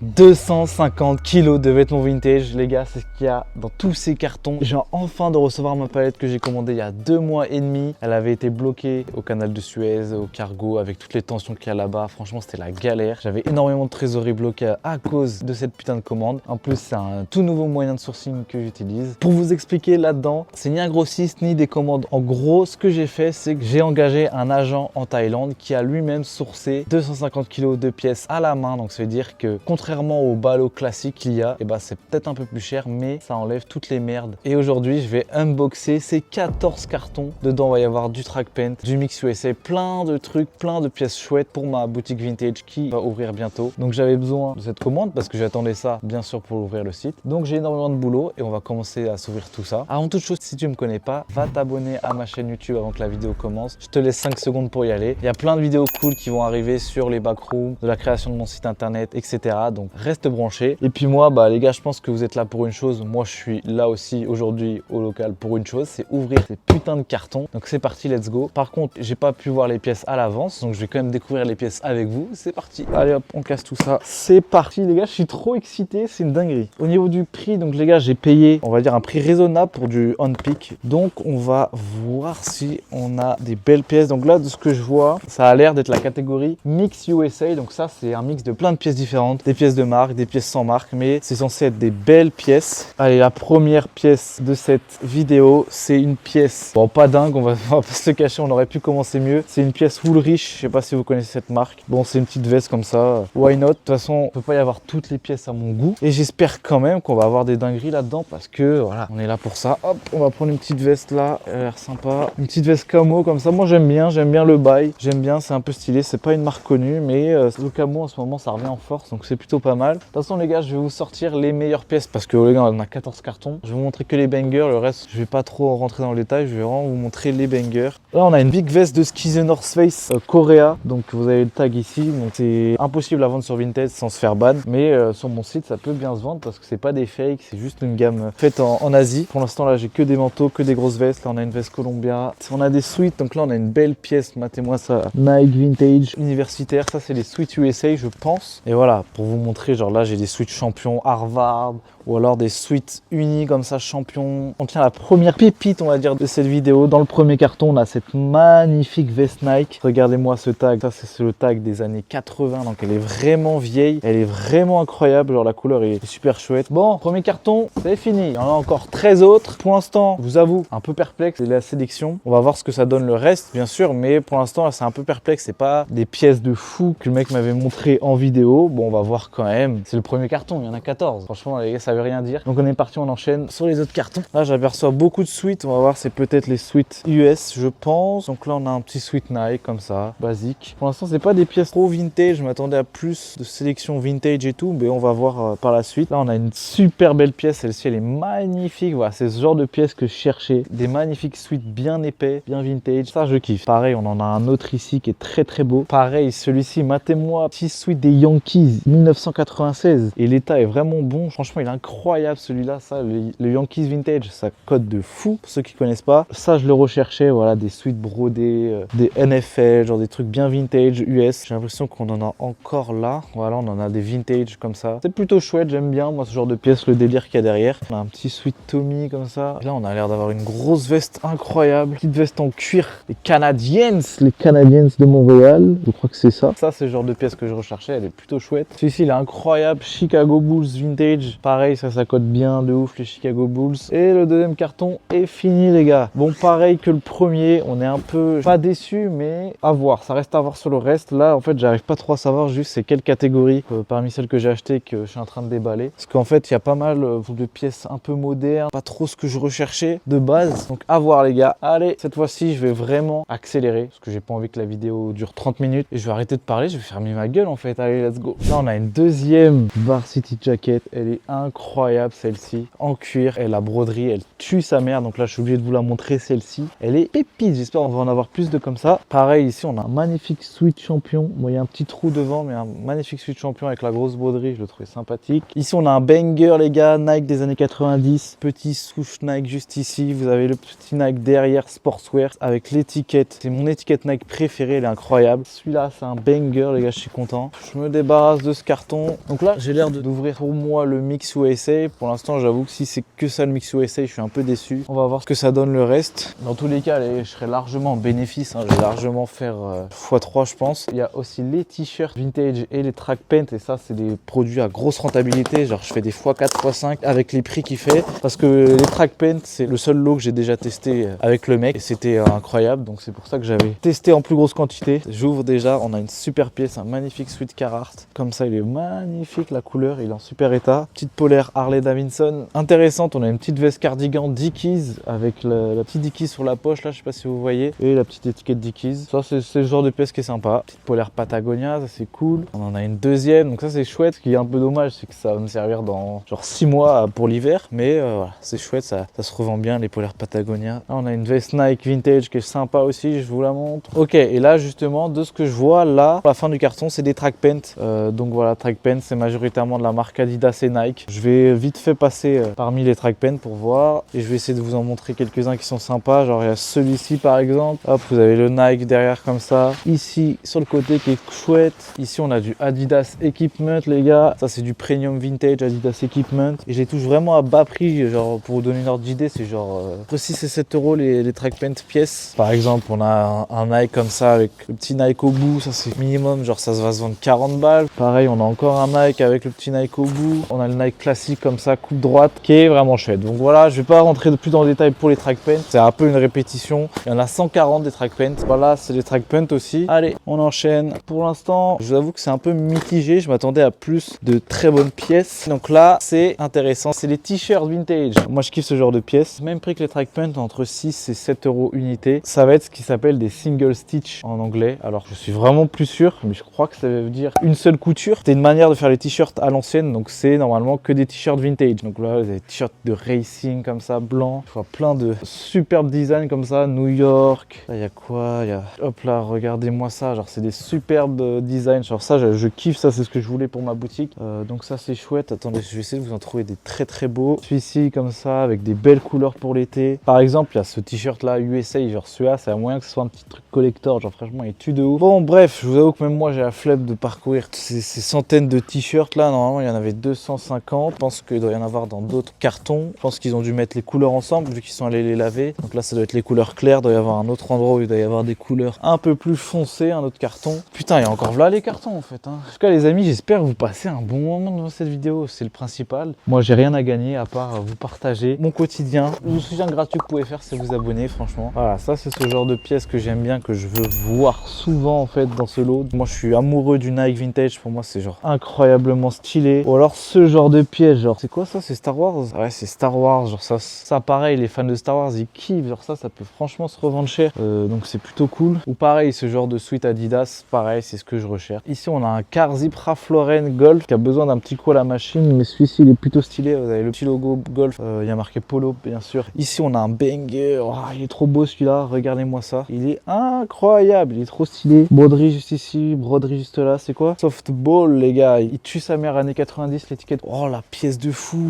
250 kilos de vêtements vintage, les gars, c'est ce qu'il y a dans tous ces cartons. J'ai enfin de recevoir ma palette que j'ai commandée il y a 2 mois et demi. Elle avait été bloquée au canal de Suez, au cargo, avec toutes les tensions qu'il y a là-bas. Franchement, c'était la galère. J'avais énormément de trésorerie bloquée à cause de cette putain de commande. En plus, c'est un tout nouveau moyen de sourcing que j'utilise. Pour vous expliquer là-dedans, c'est ni un grossiste ni des commandes. En gros, ce que j'ai fait, c'est que j'ai engagé un agent en Thaïlande qui a lui-même sourcé 250 kilos de pièces à la main. Donc ça veut dire que contrairement au ballot classique qu'il y a, et c'est peut-être un peu plus cher, mais ça enlève toutes les merdes. Et aujourd'hui, je vais unboxer ces 14 cartons. Dedans, il va y avoir du track paint, du mix USA, plein de trucs, plein de pièces chouettes pour ma boutique vintage qui va ouvrir bientôt. Donc j'avais besoin de cette commande parce que j'attendais ça bien sûr pour ouvrir le site. Donc j'ai énormément de boulot et on va commencer à s'ouvrir tout ça. Avant toute chose, si tu me connais pas, va t'abonner à ma chaîne YouTube avant que la vidéo commence. Je te laisse 5 secondes pour y aller. Il y a plein de vidéos cool qui vont arriver sur les backrooms, de la création de mon site internet, etc. Donc reste branché. Et puis moi, les gars, je pense que vous êtes là pour une chose. Moi, je suis là aussi aujourd'hui au local pour une chose, c'est ouvrir ces putains de cartons. Donc c'est parti, let's go. Par contre, j'ai pas pu voir les pièces à l'avance, donc je vais quand même découvrir les pièces avec vous. C'est parti. Allez hop, on casse tout ça. C'est parti les gars, je suis trop excité, c'est une dinguerie. Au niveau du prix, donc les gars, j'ai payé, on va dire un prix raisonnable pour du on-pick. Donc on va voir si on a des belles pièces. Donc là, de ce que je vois, ça a l'air d'être la catégorie Mix USA. Donc ça, c'est un mix de plein de pièces différentes, des pièces de marque, des pièces sans marque, mais c'est censé être des belles pièces. Allez, la première pièce de cette vidéo, c'est une pièce, bon, pas dingue, on va pas se le cacher, on aurait pu commencer mieux. C'est une pièce Woolrich, je sais pas si vous connaissez cette marque. Bon, c'est une petite veste comme ça, why not? De toute façon, on peut pas y avoir toutes les pièces à mon goût. Et j'espère quand même qu'on va avoir des dingueries là-dedans parce que voilà, on est là pour ça. Hop, on va prendre une petite veste là, elle a l'air sympa. Une petite veste camo comme ça, moi j'aime bien le bail. J'aime bien, c'est un peu stylé, c'est pas une marque connue, mais le camo en ce moment ça revient en force, donc c'est plutôt pas mal. De toute façon les gars, je vais vous sortir les meilleures pièces parce que les gars, on a 14 cartons. Je vais vous montrer que les bangers, le reste, je vais pas trop rentrer dans le détail, je vais vraiment vous montrer les bangers. Là, on a une big veste de ski The North Face Korea, donc vous avez le tag ici, donc c'est impossible à vendre sur Vinted sans se faire ban, mais sur mon site, ça peut bien se vendre parce que c'est pas des fakes, c'est juste une gamme faite en Asie. Pour l'instant, là, j'ai que des manteaux, que des grosses vestes. Là, on a une veste Columbia, on a des suites, donc là, on a une belle pièce, matez-moi ça, Nike Vintage universitaire, ça, c'est les suites USA, je pense. Et voilà, pour vous montrer, genre là, j'ai des suites champions Harvard, ou alors des suites unis comme ça, champion. On tient la première pépite, on va dire, de cette vidéo. Dans le premier carton, on a cette magnifique veste Nike. Regardez-moi ce tag, ça c'est le tag des années 80, donc elle est vraiment vieille, elle est vraiment incroyable, genre la couleur est super chouette. Bon, premier carton, c'est fini. Il y en a encore 13 autres. Pour l'instant, je vous avoue, un peu perplexe, c'est la sélection. On va voir ce que ça donne le reste, bien sûr, mais pour l'instant, c'est un peu perplexe. C'est pas des pièces de fou que le mec m'avait montré en vidéo. Bon, on va voir quand même. C'est le premier carton, il y en a 14. Franchement, les gars, ça veut rien dire. Donc on est parti, on enchaîne sur les autres cartons. Là, j'aperçois beaucoup de suites. On va voir, c'est peut-être les suites US, je pense. Donc là, on a un petit suite Nike comme ça, basique. Pour l'instant, c'est pas des pièces trop vintage. Je m'attendais à plus de sélection vintage et tout, mais on va voir par la suite. Là, on a une super belle pièce. Celle-ci, elle est magnifique. Voilà, c'est ce genre de pièce que je cherchais. Des magnifiques suites bien épais, bien vintage. Ça, je kiffe. Pareil, on en a un autre ici qui est très très beau. Pareil, celui-ci, matez-moi, petit suite des Yankees 1996. Et l'état est vraiment bon. Franchement, il est incroyable celui-là. Ça, le Yankees Vintage, ça cote de fou. Pour ceux qui connaissent pas, ça, je le recherchais. Voilà, des suites brodées, des NFL, genre des trucs bien vintage US. J'ai l'impression qu'on en a encore là. Voilà, on en a des vintage comme ça. C'est plutôt chouette, j'aime bien moi ce genre de pièces, le délire qu'il y a derrière. On a un petit suite Tommy comme ça. Là, on a l'air d'avoir une grosse veste incroyable. Petite veste en cuir. Les Canadiens de Montréal. Je crois que c'est ça. Ça, c'est le genre de pièce que je recherchais. Elle est plutôt chouette. Celui-ci, il est incroyable. Chicago Bulls Vintage. Pareil, ça cote bien de ouf les Chicago Bulls. Et le deuxième carton est fini, les gars. Bon, pareil que le premier, on est un peu pas déçu, mais à voir. Ça reste à voir sur le reste. Là, en fait, j'arrive pas trop à savoir juste c'est quelle catégorie parmi celles que j'ai achetées que je suis en train de déballer. Parce qu'en fait, il y a pas mal de pièces un peu modernes, pas trop ce que je recherchais de base. Donc à voir, les gars. Allez, cette fois-ci, je vais vraiment accélérer parce que j'ai pas envie que la vidéo dure 30 minutes et je vais arrêter de parler. Je vais fermer ma gueule en fait. Allez, let's go. Là, on a une deuxième Varsity Jacket. Elle est incroyable, celle-ci, en cuir. Et la broderie, elle tue sa mère. Donc là, je suis obligé de vous la montrer, celle-ci. Elle est pépite. J'espère qu'on va en avoir plus de comme ça. Pareil, ici, on a un magnifique sweat champion. Bon, il y a un petit trou devant, mais un magnifique sweat champion avec la grosse broderie. Je le trouvais sympathique. Ici, on a un banger, les gars. Nike des années 90. Petit souche Nike juste ici. Vous avez le petit Nike derrière, sportswear, avec l'étiquette. C'est mon étiquette Nike préférée. Elle est incroyable. Celui-là, c'est un banger, les gars. Je suis content. Je me débarrasse de ce carton. carton. Donc là, j'ai l'air d'ouvrir pour moi le Mix USA. Pour l'instant, j'avoue que si c'est que ça le Mix USA, je suis un peu déçu. On va voir ce que ça donne le reste. Dans tous les cas, allez, je serai largement en bénéfice. Je vais largement faire x3, je pense. Il y a aussi les t-shirts vintage et les track pants. Et ça, c'est des produits à grosse rentabilité. Genre, je fais des x4, x5 avec les prix qu'il fait. Parce que les track pants, c'est le seul lot que j'ai déjà testé avec le mec. Et c'était incroyable. Donc, c'est pour ça que j'avais testé en plus grosse quantité. J'ouvre déjà. On a une super pièce, un magnifique sweat Carhartt. Comme ça, il est magnifique. La couleur, il est en super état. Petite polaire Harley Davidson. Intéressante. On a une petite veste cardigan Dickies avec la petite Dickies sur la poche. Là, je sais pas si vous voyez. Et la petite étiquette Dickies. Ça, c'est le genre de pièce qui est sympa. Petite polaire Patagonia. Ça, c'est cool. On en a une deuxième. Donc, ça, c'est chouette. Ce qui est un peu dommage, c'est que ça va me servir dans genre 6 mois pour l'hiver. Mais voilà, c'est chouette. Ça se revend bien, les polaires Patagonia. Là, on a une veste Nike vintage qui est sympa aussi. Je vous la montre. Ok. Et là, justement, de ce que je vois là, à la fin du carton, c'est des track pants. Donc voilà, track pants, c'est majoritairement de la marque Adidas et Nike. Je vais vite fait passer parmi les track pants pour voir. Et je vais essayer de vous en montrer quelques-uns qui sont sympas. Genre, il y a celui-ci par exemple. Hop, vous avez le Nike derrière comme ça. Ici, sur le côté qui est chouette. Ici, on a du Adidas Equipment, les gars. Ça, c'est du premium vintage Adidas Equipment. Et je les touche vraiment à bas prix. Genre, pour vous donner une ordre d'idée, c'est genre entre 6 et 7 euros les track pants pièces. Par exemple, on a un Nike comme ça avec le petit Nike au bout. Ça, c'est minimum. Genre, ça va se vendre 40 balles. Pareil, on a encore un Nike avec le petit Nike au bout. On a le Nike classique comme ça, coupe droite, qui est vraiment chouette. Donc voilà, je vais pas rentrer de plus dans le détail pour les track pants. C'est un peu une répétition. Il y en a 140 des track pants. Voilà, c'est les track pants aussi. Allez, on enchaîne. Pour l'instant, je vous avoue que c'est un peu mitigé. Je m'attendais à plus de très bonnes pièces. Donc là, c'est intéressant. C'est les t-shirts vintage. Moi, je kiffe ce genre de pièces. Même prix que les track pants, entre 6 et 7 euros unité. Ça va être ce qui s'appelle des single stitch en anglais. Alors, je suis vraiment plus sûr, mais je crois que ça veut dire une seule couture. C'est une manière de faire les t-shirts à l'ancienne. Donc, c'est normalement que des t-shirts vintage. Donc là, vous avez des t-shirts de racing comme ça, blanc. Je vois plein de superbes designs comme ça. New York. Là, il y a quoi? Il y a... Hop là, regardez-moi ça. Genre, c'est des superbes designs. Genre, ça, je kiffe. Ça, c'est ce que je voulais pour ma boutique. Donc, ça, c'est chouette. Attendez, je vais essayer de vous en trouver des très très beaux. Celui-ci, comme ça, avec des belles couleurs pour l'été. Par exemple, il y a ce t-shirt là, USA. Genre, celui-là, c'est à moyen que ce soit un petit truc collector. Genre, franchement, il tue de ouf. Bon, bref, je vous avoue que même moi, j'ai la flemme de parcourir ces centaines de t-shirts là. Normalement, il y en avait 250. Je pense qu'il doit y en avoir dans d'autres cartons. Je pense qu'ils ont dû mettre les couleurs ensemble vu qu'ils sont allés les laver. Donc là, ça doit être les couleurs claires. Il doit y avoir un autre endroit où il doit y avoir des couleurs un peu plus foncées, un autre carton. Putain, il y a encore là les cartons en fait. En tout cas, les amis, j'espère que vous passez un bon moment dans cette vidéo. C'est le principal. Moi, j'ai rien à gagner à part vous partager mon quotidien. Le soutien gratuit que vous pouvez faire, c'est vous abonner, franchement. Voilà, ça, c'est ce genre de pièces que j'aime bien, que je veux voir souvent en fait dans ce lot. Moi, je suis amoureux du Nike vintage. Pour moi, c'est genre incroyablement stylé. Ou alors ce genre de pièces, genre, c'est quoi ça? C'est Star Wars? Ouais, c'est Star Wars. Genre, ça pareil, les fans de Star Wars, ils kiffent. Genre, ça peut franchement se revendre cher. Donc, c'est plutôt cool. Ou pareil, ce genre de suite Adidas, pareil, c'est ce que je recherche. Ici, on a un Carzip Ralph Lauren Golf qui a besoin d'un petit coup à la machine, mais celui-ci, il est plutôt stylé. Vous avez le petit logo Golf. Il y a marqué Polo, bien sûr. Ici, on a un banger. Oh, il est trop beau celui-là. Regardez-moi ça. Il est incroyable. Il est trop stylé. Broderie juste ici, broderie juste là. C'est quoi? Softball, les gars. Il tue sa mère années 90, l'étiquette. Oh, la pièce de fou.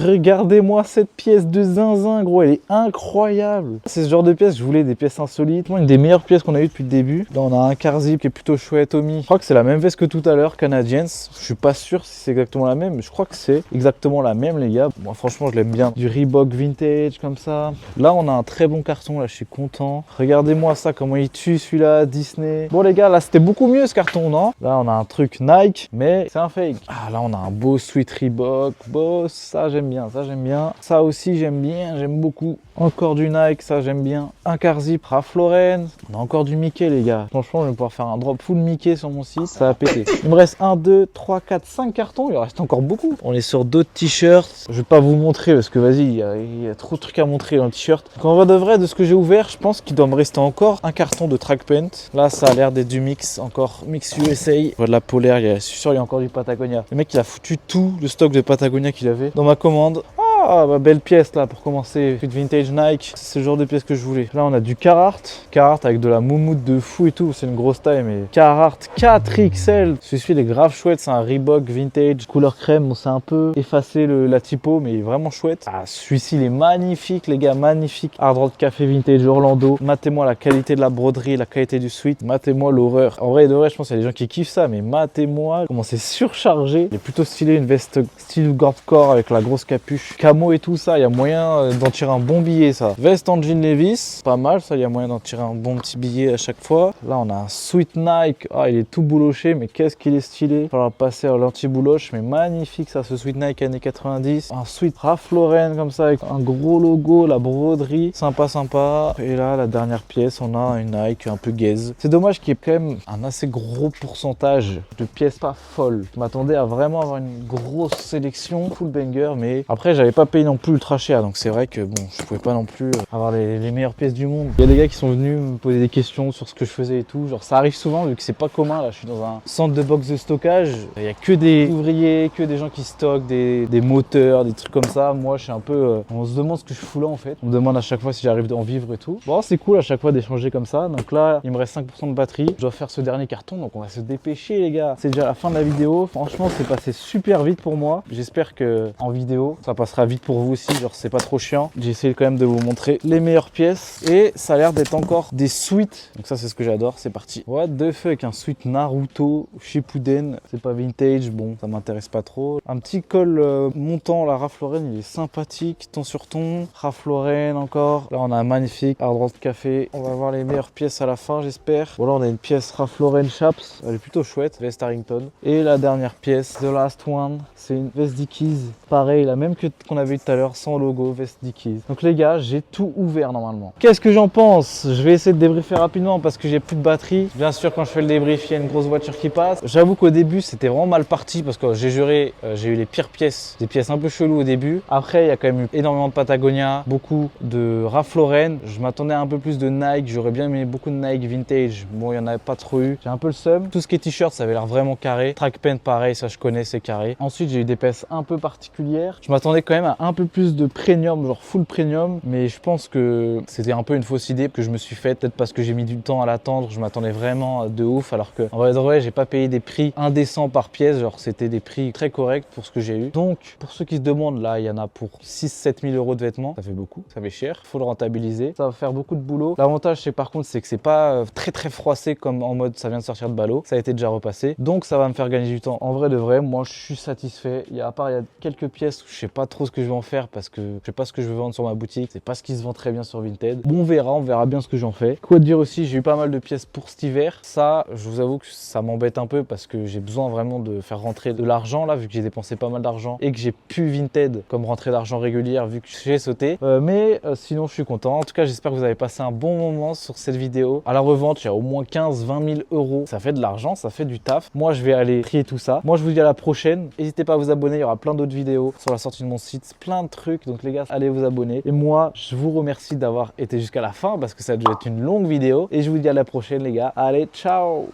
Regardez-moi cette pièce de zinzin, gros. Elle est incroyable. C'est ce genre de pièce. Je voulais des pièces insolites. Moi, une des meilleures pièces qu'on a eues depuis le début. Là, on a un Carzip qui est plutôt chouette, Tommy. Je crois que c'est la même veste que tout à l'heure, Canadiens. Je suis pas sûr si c'est exactement la même, mais je crois que c'est exactement la même, les gars. Moi, franchement, je l'aime bien. Du Reebok vintage, comme ça. Là, on a un très bon carton. Là, je suis content. Regardez-moi ça, comment il tue celui-là, Disney. Bon, les gars, là, c'était beaucoup mieux ce carton, non? Là, on a un truc Nike, mais c'est un fake. Ah, là, on a un beau sweat Reebok. Boss, ça, j'aime bien. Ça, j'aime bien. Ça aussi, j'aime bien. J'aime beaucoup. Encore du Nike, ça, j'aime bien. Un Carzip Ralph Lauren. On a encore du Mickey, les gars. Franchement, je vais pouvoir faire un drop full Mickey sur mon site. Ça va péter. Il me reste 1, 2, 3, 4, 5 cartons. Il en reste encore beaucoup. On est sur d'autres t-shirts. Je vais pas vous montrer parce que, vas-y, il y a trop de trucs à montrer dans le t-shirt. Quand on va de vrai, de ce que j'ai ouvert, je pense qu'il doit me rester encore un carton de track paint. Là, ça a l'air d'être du mix. Encore mix USA. Je vois de la polaire. Je suis sûr, il y a encore du Patagonia. Le mec, il a foutu tout le stock de Patagonia qu'il avait dans ma commande. Ah, ma belle pièce là pour commencer. Une vintage Nike, c'est ce genre de pièce que je voulais. Là, on a du Carhartt. Carhartt avec de la moumoute de fou et tout. C'est une grosse taille, mais Carhartt 4XL. Celui-ci, il est grave chouette. C'est un Reebok vintage couleur crème. Bon, c'est un peu effacé la typo, mais il est vraiment chouette. Ah, celui-ci, il est magnifique, les gars, magnifique. Hard Rock Café vintage Orlando. Matez-moi la qualité de la broderie, la qualité du sweat. Matez-moi l'horreur. En vrai, de vrai, je pense qu'il y a des gens qui kiffent ça, mais matez-moi comment c'est surchargé. Il est plutôt stylé, une veste style garde-corps avec la grosse capuche camo et tout ça. Il y a moyen d'en tirer un bon billet, ça. Veste en jean Levi's, pas mal, ça. Il y a moyen d'en tirer un bon petit billet à chaque fois. Là, on a un sweat Nike. Ah, il est tout bouloché, mais qu'est-ce qu'il est stylé. Il va falloir passer à l'anti-bouloche, mais magnifique, ça, ce sweat Nike années 90. Un sweat Ralph Lauren comme ça, avec un gros logo, la broderie, sympa sympa. Et là, la dernière pièce, on a une Nike un peu gaze. C'est dommage qu'il y ait quand même un assez gros pourcentage de pièces pas folles. Je m'attendais à vraiment avoir une grosse sélection, full banger, mais après j'avais pas payé non plus ultra cher, donc c'est vrai que bon, je pouvais pas non plus avoir les meilleures pièces du monde. Il y a des gars qui sont venus me poser des questions sur ce que je faisais et tout, genre ça arrive souvent vu que c'est pas commun. Là, je suis dans un centre de box de stockage, il y a que des ouvriers, que des gens qui stockent des moteurs, des trucs comme ça. Moi, je suis un peu, on se demande ce que je fous là en fait. On me demande à chaque fois si j'arrive d'en vivre et tout. Bon, c'est cool à chaque fois d'échanger comme ça. Donc là, il me reste 5% de batterie. Je dois faire ce dernier carton, donc on va se dépêcher les gars. C'est déjà la fin de la vidéo. Franchement, c'est passé super vite pour moi. J'espère que en vidéo, ça passera vite pour vous aussi. Genre, c'est pas trop chiant. J'ai essayé quand même de vous montrer les meilleures pièces et ça a l'air d'être encore des suites. Donc ça, c'est ce que j'adore. C'est parti. What the fuck, un suite Naruto Shippuden. C'est pas vintage. Bon, ça m'intéresse pas trop. Un petit col montant, la Ralph Lauren, il est sympathique. Ton sur ton. Ralph Lauren encore. Là, on a un magnifique Hard Rock Café. On va voir les meilleures pièces à la fin, j'espère. Bon, là, on a une pièce Ralph Lauren Chaps. Elle est plutôt chouette. Veste Harrington. Et la dernière pièce, The Last One, c'est une veste Dickies. Pareil, la même qu'on avait eu tout à l'heure, sans logo, veste Dickies. Donc les gars, j'ai tout ouvert normalement. Qu'est-ce que j'en pense? Je vais essayer de débriefer rapidement parce que j'ai plus de batterie. Bien sûr, quand je fais le débrief, il y a une grosse voiture qui passe. J'avoue qu'au début, c'était vraiment mal parti parce que j'ai juré, j'ai eu les pires pièces. Des pièces un peu cheloues au début. Après, il y a quand même eu énormément de Patagonia, beaucoup de Ralph Lauren. Je m'attendais à un peu plus de Nike. J'aurais bien aimé beaucoup de Nike vintage. Bon, il n'y en avait pas trop eu. J'ai un peu le seum. Tout ce qui est t-shirt, ça avait l'air vraiment carré. Trackpant, pareil, ça je connais, c'est carré. Ensuite, j'ai eu des pièces un peu particulières. Je m'attendais quand même à un peu plus de premium, genre full premium. Mais je pense que c'était un peu une fausse idée que je me suis faite. Peut-être parce que j'ai mis du temps à l'attendre. Je m'attendais vraiment de ouf. Alors que, en vrai de vrai, j'ai pas payé des prix indécents par pièce. Genre, c'était des prix très corrects pour ce que j'ai eu. Donc, pour ceux qui se demandent, là, il y en a pour 6-7 000 euros de vêtements. Ça fait beaucoup, ça fait cher. Faut le rentabiliser. Ça va faire beaucoup de boulot. L'avantage, c'est par contre, c'est que c'est pas très froissé comme en mode ça vient de sortir de ballot. Ça a été déjà repassé. Donc, ça va me faire gagner du temps. En vrai de vrai, moi, je suis satisfait. Il y a quelques pièces où je sais pas trop ce que je vais en faire parce que je sais pas ce que je veux vendre sur ma boutique. C'est pas ce qui se vend très bien sur Vinted. Bon, on verra bien ce que j'en fais. Quoi de dire aussi, j'ai eu pas mal de pièces pour cet hiver. Ça, je vous avoue que ça m'embête un peu parce que j'ai besoin vraiment de faire rentrer de l'argent là, vu que j'ai dépensé pas mal d'argent et que j'ai plus Vinted comme rentrée d'argent régulière vu que j'ai sauté. Mais sinon, je suis content. En tout cas, j'espère que vous avez passé un bon moment sur cette vidéo. À la revente, il y a au moins 15-20 000 euros. Ça fait de l'argent, ça fait du taf. Moi, je vais aller trier tout ça. Moi, je vous dis à la prochaine. N'hésitez pas à vous abonner. Il y aura plein d'autres vidéos sur la sortie de mon site, plein de trucs. Donc les gars, allez vous abonner. Et moi, je vous remercie d'avoir été jusqu'à la fin parce que ça a dû être une longue vidéo. Et je vous dis à la prochaine les gars. Allez, ciao!